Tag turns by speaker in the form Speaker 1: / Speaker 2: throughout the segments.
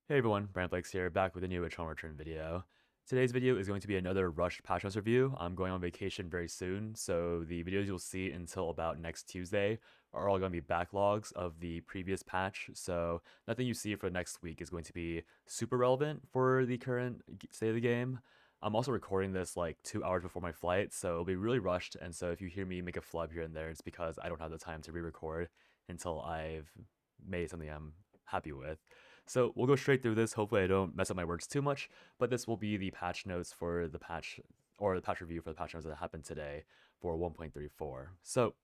Speaker 1: Hey everyone, Brandflex here, back with a new Eternal Return video. Today's video is going to be another rushed patch notes review. I'm going on vacation very soon, so the videos you'll see until about next Tuesday are all going to be backlogs of the previous patch, so nothing you see for next week is going to be super relevant for the current state of the game. I'm also recording this like 2 hours before my flight, so it'll be really rushed, and so if you hear me make a flub here and there, it's because I don't have the time to re-record until I've made something I'm happy with. So we'll go straight through this. Hopefully I don't mess up my words too much, but this will be the patch notes for the patch, or the patch review for the patch notes that happened today for 1.34. So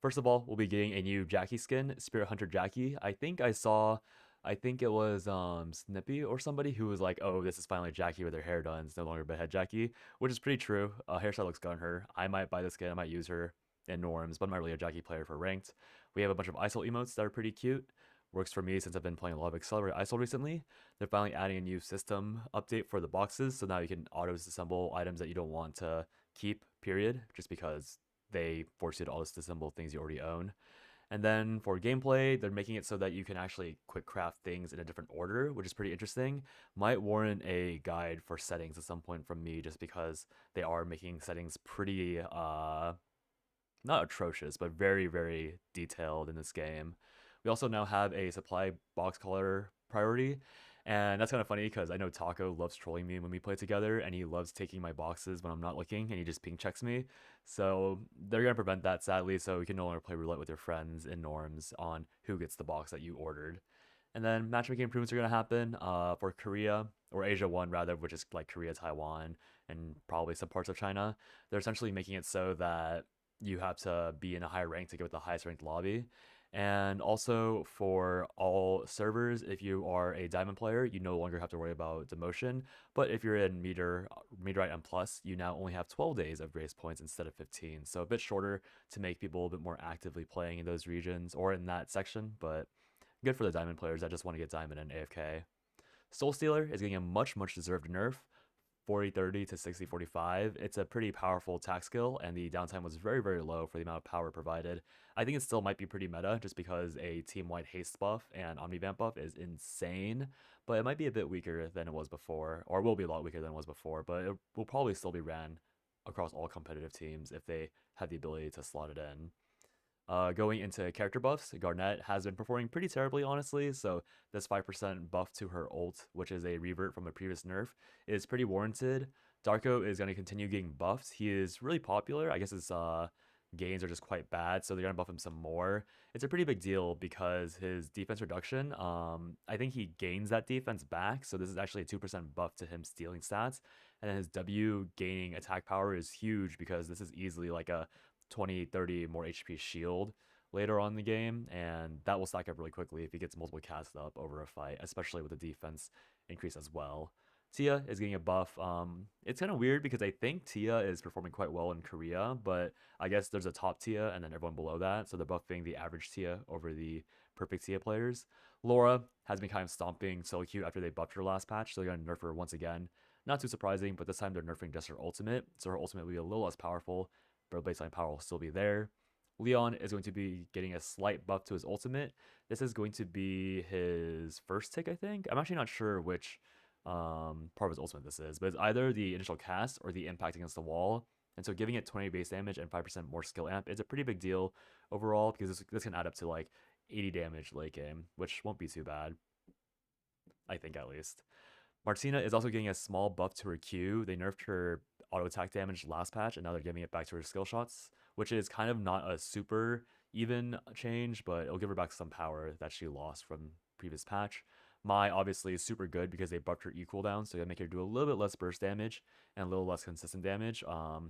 Speaker 1: first of all, we'll be getting a new Jackie skin, Spirit Hunter Jackie. I think it was Snippy or somebody who was like, oh, this is finally Jackie with her hair done. It's no longer Behead Jackie, which is pretty true. Hairstyle looks good on her. I might buy this skin. I might use her in norms, but I'm not really a Jackie player for ranked. We have a bunch of Isol emotes that are pretty cute. Works for me since I've been playing a lot of Accelerate Isol recently. They're finally adding a new system update for the boxes, so now you can auto-disassemble items that you don't want to keep, period, just because they force you to auto-disassemble things you already own. And then for gameplay, they're making it so that you can actually quick craft things in a different order, which is pretty interesting. Might warrant a guide for settings at some point from me, just because they are making settings pretty, not atrocious, but very, very detailed in this game. We also now have a supply box color priority, and that's kind of funny because I know Taco loves trolling me when we play together, and he loves taking my boxes when I'm not looking, and he just ping checks me. So they're gonna prevent that, sadly, so you can no longer play roulette with your friends in norms on who gets the box that you ordered. And then matchmaking improvements are gonna happen for Korea, or Asia 1 rather, which is like Korea, Taiwan, and probably some parts of China. They're essentially making it so that you have to be in a high rank to get with the highest ranked lobby. And also for all servers, if you are a diamond player, you no longer have to worry about demotion. But if you're in Meteorite and Plus, you now only have 12 days of grace points instead of 15. So a bit shorter to make people a bit more actively playing in those regions or in that section, but good for the diamond players that just want to get diamond and AFK. Soulstealer is getting a much deserved nerf. 40-30 to 60-45. It's a pretty powerful attack skill, and the downtime was very low for the amount of power provided. I think it still might be pretty meta, just because a team-wide haste buff and omni-vamp buff is insane, but it might be a bit weaker than it was before, or will be a lot weaker than it was before, but it will probably still be ran across all competitive teams if they have the ability to slot it in. Going into character buffs, Garnet has been performing pretty terribly, honestly, so this 5% buff to her ult, which is a revert from a previous nerf, is pretty warranted. Darko is going to continue getting buffs. He is really popular. I guess his gains are just quite bad, so they're going to buff him some more. It's a pretty big deal because his defense reduction, I think he gains that defense back, so this is actually a 2% buff to him stealing stats. And then his W gaining attack power is huge because this is easily like a 20-30 more HP shield later on in the game, and that will stack up really quickly if he gets multiple casts up over a fight, especially with the defense increase as well. Tia is getting a buff. It's kind of weird because I think Tia is performing quite well in Korea, but I guess there's a top Tia and then everyone below that, so they're buffing the average Tia over the perfect Tia players. Laura has been kind of stomping solo queue after they buffed her last patch, so they're going to nerf her once again. Not too surprising, but this time they're nerfing just her ultimate, so her ultimate will be a little less powerful, but baseline power will still be there. Leon is going to be getting a slight buff to his ultimate. This is going to be his first tick, I think. I'm actually not sure which part of his ultimate this is, but it's either the initial cast or the impact against the wall. And so giving it 20 base damage and 5% more skill amp is a pretty big deal overall, because this can add up to like 80 damage late game, which won't be too bad, I think, at least. Martina is also getting a small buff to her Q. They nerfed her auto attack damage last patch, and now they're giving it back to her skill shots, which is kind of not a super even change, but it'll give her back some power that she lost from previous patch. Mai obviously is super good because they buffed her E cooldown, so they make her do a little bit less burst damage and a little less consistent damage,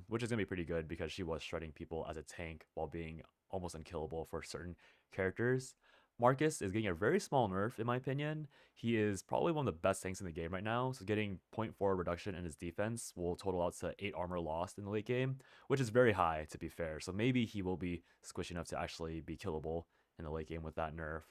Speaker 1: which is gonna be pretty good because she was shredding people as a tank while being almost unkillable for certain characters. Markus is getting a very small nerf, in my opinion. He is probably one of the best tanks in the game right now, so getting 0.4 reduction in his defense will total out to 8 armor lost in the late game, which is very high, to be fair. So maybe he will be squishy enough to actually be killable in the late game with that nerf.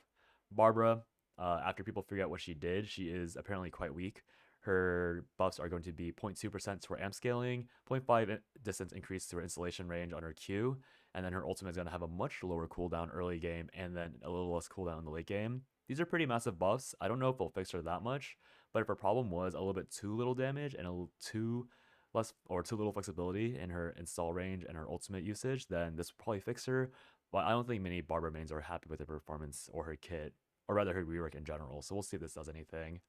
Speaker 1: Barbara, after people figure out what she did, she is apparently quite weak. Her buffs are going to be 0.2% to her amp scaling, 0.5 distance increase to her installation range on her Q, and then her ultimate is going to have a much lower cooldown early game and then a little less cooldown in the late game. These are pretty massive buffs. I don't know if they'll fix her that much, but if her problem was a little bit too little damage and a little too too little flexibility in her install range and her ultimate usage, then this will probably fix her. But I don't think many Barber mains are happy with her performance or her kit, or rather her rework in general. So we'll see if this does anything.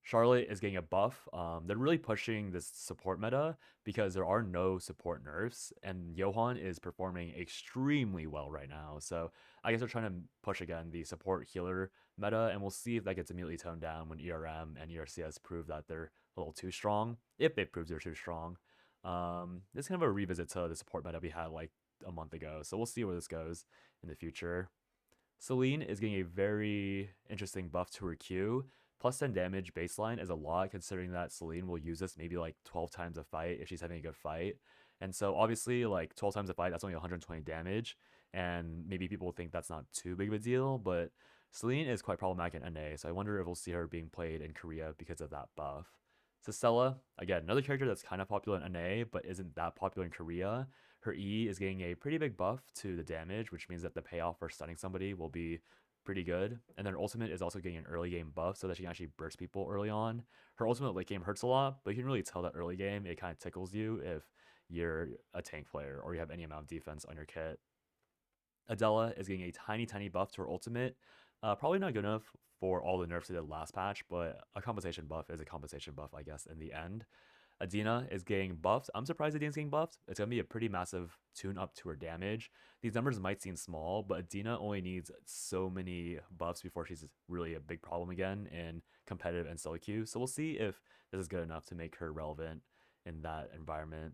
Speaker 1: Charlotte is getting a buff. They're really pushing this support meta because there are no support nerfs, and Johan is performing extremely well right now. So I guess they're trying to push again the support healer meta, and we'll see if that gets immediately toned down when ERM and ERCS prove that they're a little too strong, if they prove they're too strong. This is kind of a revisit to the support meta we had like a month ago, so we'll see where this goes in the future. Celine is getting a very interesting buff to her Q. Plus 10 damage baseline is a lot, considering that Celine will use this maybe like 12 times a fight if she's having a good fight. And so obviously like 12 times a fight, that's only 120 damage. And maybe people will think that's not too big of a deal, but Celine is quite problematic in NA, so I wonder if we'll see her being played in Korea because of that buff. Sissela, again, another character that's kind of popular in NA, but isn't that popular in Korea. Her E is getting a pretty big buff to the damage, which means that the payoff for stunning somebody will be pretty good. And then her ultimate is also getting an early game buff so that she can actually burst people early on. Her ultimate late game hurts a lot, but you can really tell that early game it kind of tickles you if you're a tank player or you have any amount of defense on your kit. Adela is getting a tiny buff to her ultimate. Probably not good enough for all the nerfs they did last patch, but a compensation buff is a compensation buff, I guess, in the end. Adina is getting buffed. I'm surprised Adina's getting buffed. It's going to be a pretty massive tune up to her damage. These numbers might seem small, but Adina only needs so many buffs before she's really a big problem again in competitive and solo queue. So we'll see if this is good enough to make her relevant in that environment.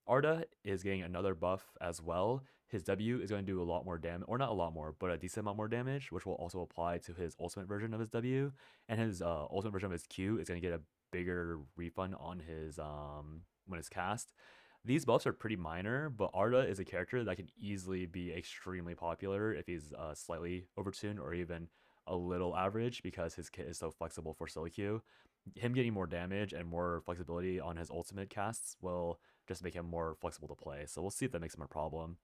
Speaker 1: Arda is getting another buff as well. His W is going to do a lot more damage, or not a lot more, but a decent amount more damage, which will also apply to his ultimate version of his W. And his ultimate version of his Q is going to get a bigger refund on his when it's cast. These buffs are pretty minor, but Arda is a character that can easily be extremely popular if he's slightly overtuned or even a little average, because his kit is so flexible for solo queue. Him getting more damage and more flexibility on his ultimate casts will just make him more flexible to play. So we'll see if that makes him a problem.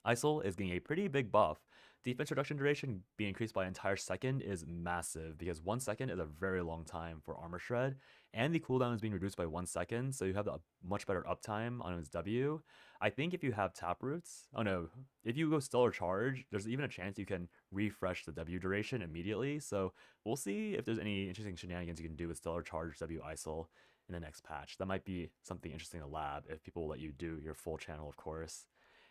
Speaker 1: Isol is getting a pretty big buff. Defense reduction duration being increased by an entire second is massive, because 1 second is a very long time for armor shred, and the cooldown is being reduced by 1 second, so you have a much better uptime on his W. I think if you have taproots, if you go stellar charge, there's even a chance you can refresh the W duration immediately. So we'll see if there's any interesting shenanigans you can do with stellar charge W Isol in the next patch. That might be something interesting to lab if people will let you do your full channel, of course.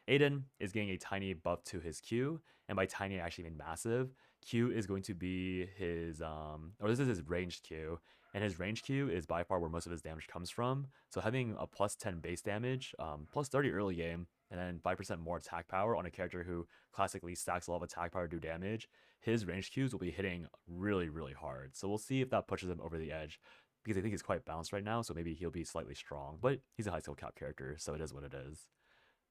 Speaker 1: Aiden is getting a tiny buff to his Q, and by tiny I actually mean massive. Q is going to be his, or this is his ranged Q, and his ranged Q is by far where most of his damage comes from. So having a plus 10 base damage, plus 30 early game, and then 5% more attack power on a character who classically stacks a lot of attack power to do damage, his ranged Qs will be hitting really hard. So we'll see if that pushes him over the edge, because I think he's quite balanced right now, so maybe he'll be slightly strong, but he's a high skill cap character, so it is what it is.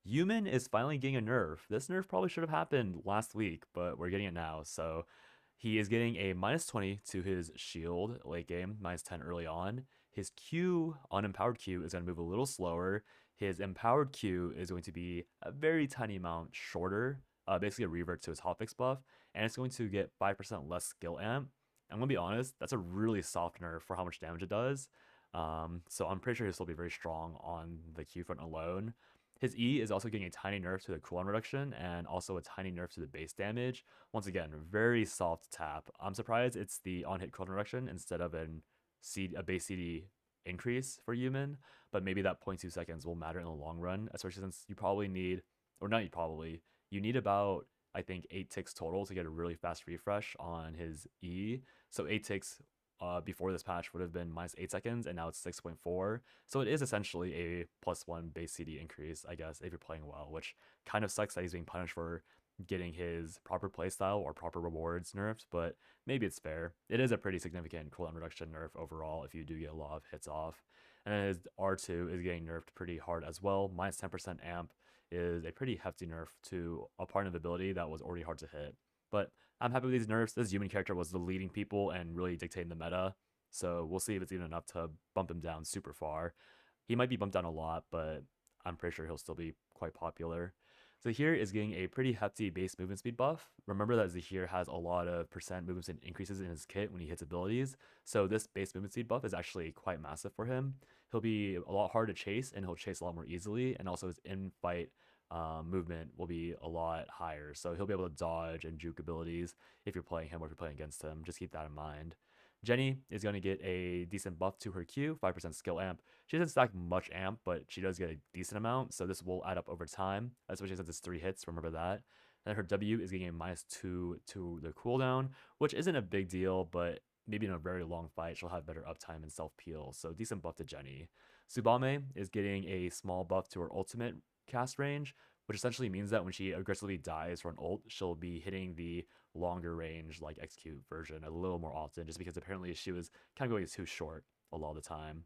Speaker 1: Yumin is finally getting a nerf. This nerf probably should have happened last week, but we're getting it now. So he is getting a -20 to his shield late game, -10 early on. His Q, unempowered Q, is going to move a little slower. His empowered Q is going to be a very tiny amount shorter, basically a revert to his hotfix buff, and it's going to get 5% less skill amp. I'm going to be honest, that's a really soft nerf for how much damage it does. So I'm pretty sure he'll still be very strong on the Q front alone. His E is also getting a tiny nerf to the cooldown reduction and also a tiny nerf to the base damage. Once again, very soft tap. I'm surprised it's the on-hit cooldown reduction instead of a base CD increase for Yumin, but maybe that 0.2 seconds will matter in the long run, especially since you probably need, or not you probably, you need about, I think, 8 ticks total to get a really fast refresh on his E. So 8 ticks before this patch would have been -8 seconds, and now it's 6.4. So it is essentially a +1 base CD increase, I guess, if you're playing well, which kind of sucks that he's being punished for getting his proper playstyle or proper rewards nerfed, but maybe it's fair. It is a pretty significant cooldown reduction nerf overall if you do get a lot of hits off. And then his R2 is getting nerfed pretty hard as well. -10% amp is a pretty hefty nerf to a part of ability that was already hard to hit. But I'm happy with these nerfs. This Yumin character was the leading people and really dictating the meta, so we'll see if it's even enough to bump him down super far. He might be bumped down a lot, but I'm pretty sure he'll still be quite popular. Zahir is getting a pretty hefty base movement speed buff. Remember that Zahir has a lot of percent movement speed increases in his kit when he hits abilities, so this base movement speed buff is actually quite massive for him. He'll be a lot harder to chase, and he'll chase a lot more easily, and also his in-fight movement will be a lot higher, so he'll be able to dodge and juke abilities if you're playing him or if you're playing against him. Just keep that in mind. Jenny is going to get a decent buff to her Q, 5% skill amp. She doesn't stack much amp, but she does get a decent amount, so this will add up over time, especially since it's 3 hits, remember that. And her W is getting a -2 to the cooldown, which isn't a big deal, but maybe in a very long fight, she'll have better uptime and self-peel, so decent buff to Jenny. Tsubame is getting a small buff to her ultimate cast range, which essentially means that when she aggressively dies for an ult, she'll be hitting the longer range, like execute version a little more often, just because apparently she was kind of going too short a lot of the time.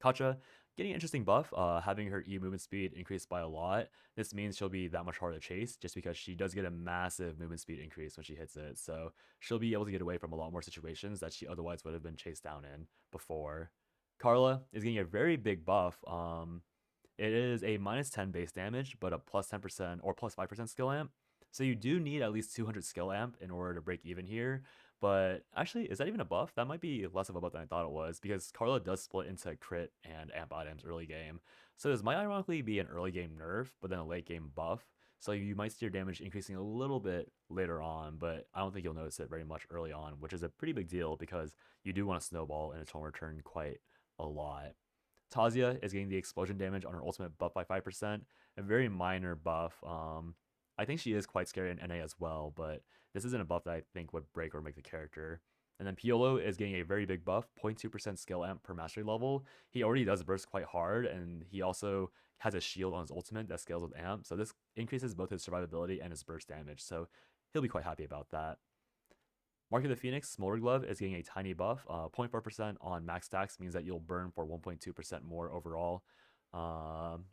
Speaker 1: Katja getting an interesting buff, having her E movement speed increased by a lot. This means she'll be that much harder to chase, just because she does get a massive movement speed increase when she hits it, so she'll be able to get away from a lot more situations that she otherwise would have been chased down in before. Karla is getting a very big buff. It is a -10 base damage, but a +10% or +5% skill amp. So you do need at least 200 skill amp in order to break even here. But actually, is that even a buff? That might be less of a buff than I thought it was, because Karla does split into crit and amp items early game. So this might ironically be an early game nerf, but then a late game buff. So you might see your damage increasing a little bit later on, but I don't think you'll notice it very much early on, which is a pretty big deal because you do want to snowball in a total return quite a lot. Tazia is getting the explosion damage on her ultimate buff by 5%, a very minor buff. I think she is quite scary in NA as well, but this isn't a buff that I think would break or make the character. And then Piolo is getting a very big buff, 0.2% skill amp per mastery level. He already does burst quite hard, and he also has a shield on his ultimate that scales with amp, so this increases both his survivability and his burst damage, so he'll be quite happy about that. Mark of the Phoenix Smolder Glove is getting a tiny buff. 0.4% on max stacks means that you'll burn for 1.2% more overall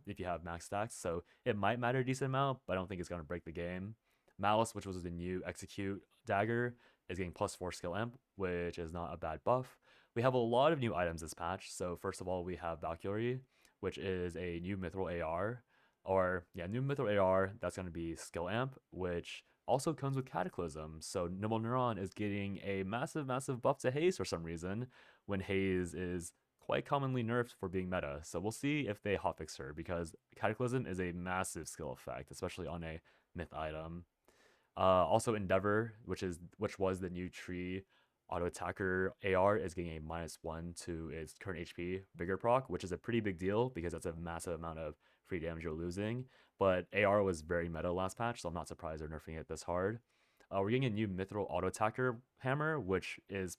Speaker 1: if you have max stacks. So it might matter a decent amount, but I don't think it's going to break the game. Malice, which was the new Execute dagger, is getting +4 skill amp, which is not a bad buff. We have a lot of new items this patch. So first of all, we have Valkyrie, which is a new Mithril AR. New Mithril AR, that's going to be skill amp, which also comes with Cataclysm, so Nimble Neuron is getting a massive buff to Haze for some reason, when Haze is quite commonly nerfed for being meta. So we'll see if they hotfix her, because Cataclysm is a massive skill effect, especially on a myth item. Also Endeavor, which was the new tree auto attacker AR, is getting a -1 to its current HP vigor proc, which is a pretty big deal because that's a massive amount of free damage you're losing. But AR was very meta last patch, so I'm not surprised they're nerfing it this hard. We're getting a new Mithril auto attacker hammer, which is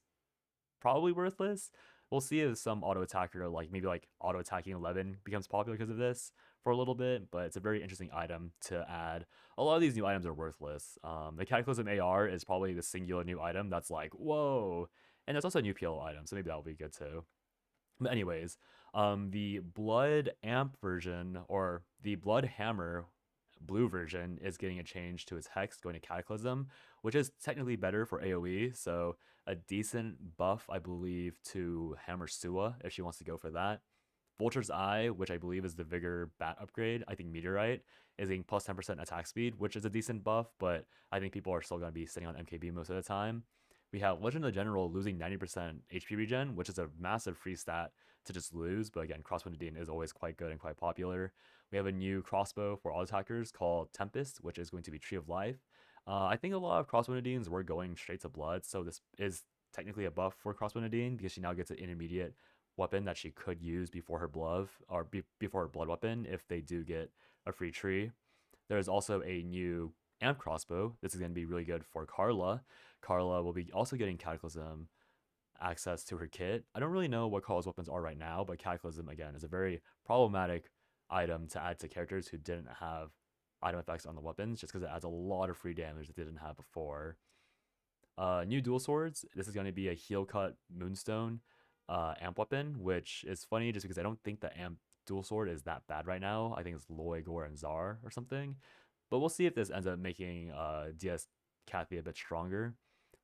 Speaker 1: probably worthless. We'll see if some auto attacker, like maybe like auto attacking 11, becomes popular because of this for a little bit, but it's a very interesting item to add. A lot of these new items are worthless. The Cataclysm AR is probably the singular new item that's like, whoa. And there's also a new PL item, so maybe that'll be good too. But anyways, the Blood Amp version, or the Blood Hammer blue version, is getting a change to its hex, going to Cataclysm, which is technically better for AoE, so a decent buff, I believe, to Hammer Sua if she wants to go for that. Vultures Eye, which I believe is the Vigor Bat upgrade, I think Meteorite, is getting +10% attack speed, which is a decent buff, but I think people are still going to be sitting on MKB most of the time. We have Legend of the General losing 90% HP regen, which is a massive free stat to just lose, but again, Crosswind Dean is always quite good and quite popular. We have a new crossbow for all attackers called Tempest, which is going to be Tree of Life. I think a lot of Crosswind Deans were going straight to blood, so this is technically a buff for Crosswind Dean because she now gets an intermediate weapon that she could use before her blood, or before her blood weapon if they do get a free tree. There's also a new Amp crossbow. This is going to be really good for Karla. Karla will be also getting Cataclysm access to her kit. I don't really know what Karla's weapons are right now, but Cataclysm, again, is a very problematic item to add to characters who didn't have item effects on the weapons, just because it adds a lot of free damage that they didn't have before. New dual swords. This is going to be a heel cut Moonstone amp weapon, which is funny just because I don't think the amp dual sword is that bad right now. I think it's Loy, Gore, and Zar or something. But we'll see if this ends up making DS Kathy a bit stronger.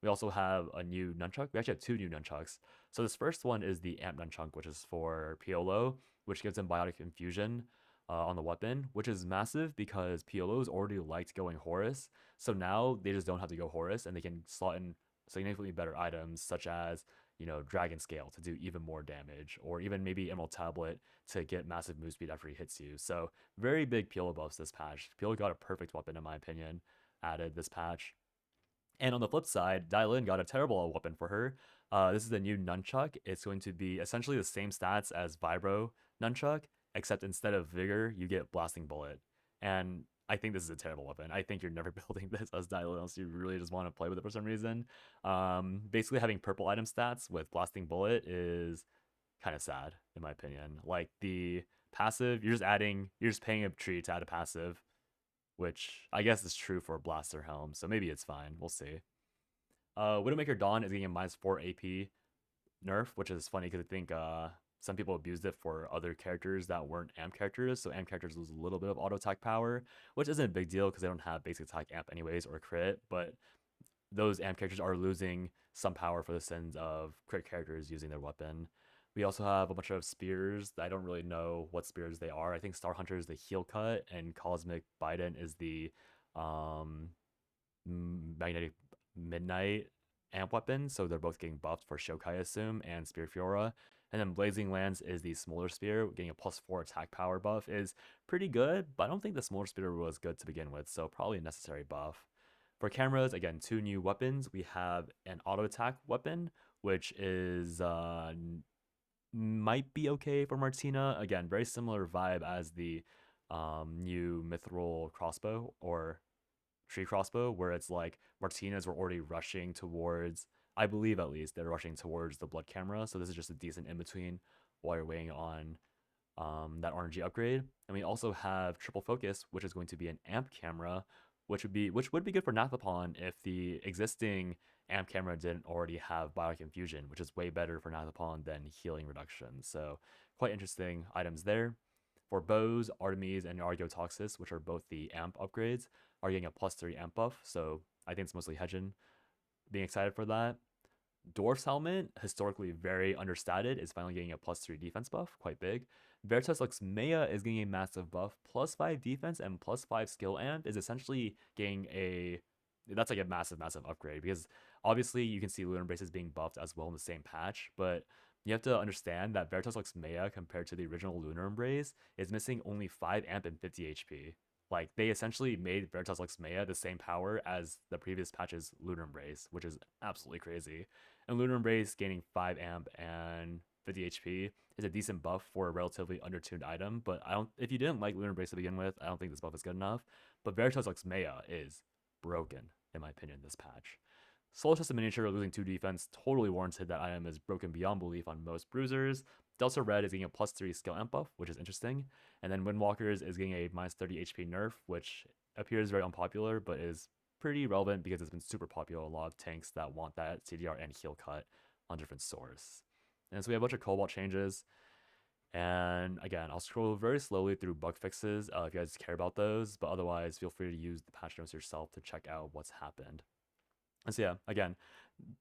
Speaker 1: We also have a new nunchuck. We actually have 2 new nunchucks. So this first one is the Amp Nunchuck, which is for Piolo, which gives him Biotic Infusion. on the weapon, which is massive because Piolo's already liked going Horus. So now they just don't have to go Horus, and they can slot in significantly better items such as, you know, Dragon Scale to do even more damage, or even maybe Emerald Tablet to get massive move speed after he hits you. So very big Piolo buffs this patch. Piolo got a perfect weapon in my opinion added this patch. And on the flip side, Dylan got a terrible weapon for her. This is the new Nunchuck. It's going to be essentially the same stats as Vibro Nunchuck, except instead of Vigor, you get Blasting Bullet. And I think this is a terrible weapon. I think you're never building this as Dylan unless you really just want to play with it for some reason. Basically, having purple item stats with Blasting Bullet is kind of sad, in my opinion. Like, the passive, you're just paying a tree to add a passive, which I guess is true for Blaster Helm, so maybe it's fine. We'll see. Widowmaker Dawn is getting a -4 AP nerf, which is funny because I think some people abused it for other characters that weren't AMP characters, so AMP characters lose a little bit of auto attack power, which isn't a big deal because they don't have basic attack AMP anyways or crit, but those AMP characters are losing some power for the sins of crit characters using their weapon. We also have a bunch of spears. I don't really know what spears they are. I think Star Hunter is the heel cut, and Cosmic Biden is the Magnetic Midnight amp weapon. So they're both getting buffed for Shokai, I assume, and Spear Fiora. And then Blazing Lance is the Smaller Spear, getting a +4 attack power buff is pretty good, but I don't think the Smaller Spear was good to begin with, so probably a necessary buff. For cameras, again, 2 new weapons. We have an auto attack weapon, which is might be okay for Martina. Again, very similar vibe as the new Mithril crossbow or tree crossbow, where it's like Martinas were already rushing towards, I believe at least, they're rushing towards the blood camera. So this is just a decent in-between while you're waiting on that RNG upgrade. And we also have triple focus, which is going to be an amp camera, which would be good for Nathapon if the existing amp camera didn't already have Biotic Infusion, which is way better for Nathapon than healing reduction. So quite interesting items there. For bows, Artemis and Argiotoxis, which are both the amp upgrades, are getting a +3 amp buff. So I think it's mostly Hedgen. Being excited for that. Dwarf's helmet, historically very understated, is finally getting a +3 defense buff, quite big. Veritas Lux Maya is getting a massive buff, +5 defense and +5 skill amp is essentially getting that's like a massive upgrade, because obviously you can see Lunar Embraces being buffed as well in the same patch, but you have to understand that Veritas Lux Maya compared to the original Lunar Embrace is missing only 5 amp and 50 HP. Like, they essentially made Veritas Lux Maya the same power as the previous patch's Lunar Embrace, which is absolutely crazy. And Lunar Embrace gaining 5 amp and 50 HP is a decent buff for a relatively undertuned item, but if you didn't like Lunar Embrace to begin with, I don't think this buff is good enough. But Veritas Lux Maya is broken, in my opinion, this patch. Soul Chest Miniature losing 2 defense, totally warranted. That item is broken beyond belief on most bruisers. Delta Red is getting a +3 skill amp buff, which is interesting. And then Windwalkers is getting a -30 HP nerf, which appears very unpopular, but is pretty relevant because it's been super popular. A lot of tanks that want that CDR and heal cut on different source. And so we have a bunch of Cobalt changes. And again, I'll scroll very slowly through bug fixes if you guys care about those, but otherwise feel free to use the patch notes yourself to check out what's happened. And so yeah, again,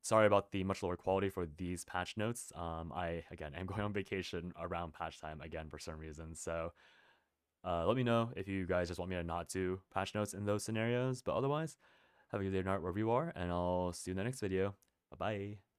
Speaker 1: sorry about the much lower quality for these patch notes. I, again, am going on vacation around patch time again for some reason, so let me know if you guys just want me to not do patch notes in those scenarios, but otherwise, have a good day or night wherever you are, and I'll see you in the next video. Bye-bye.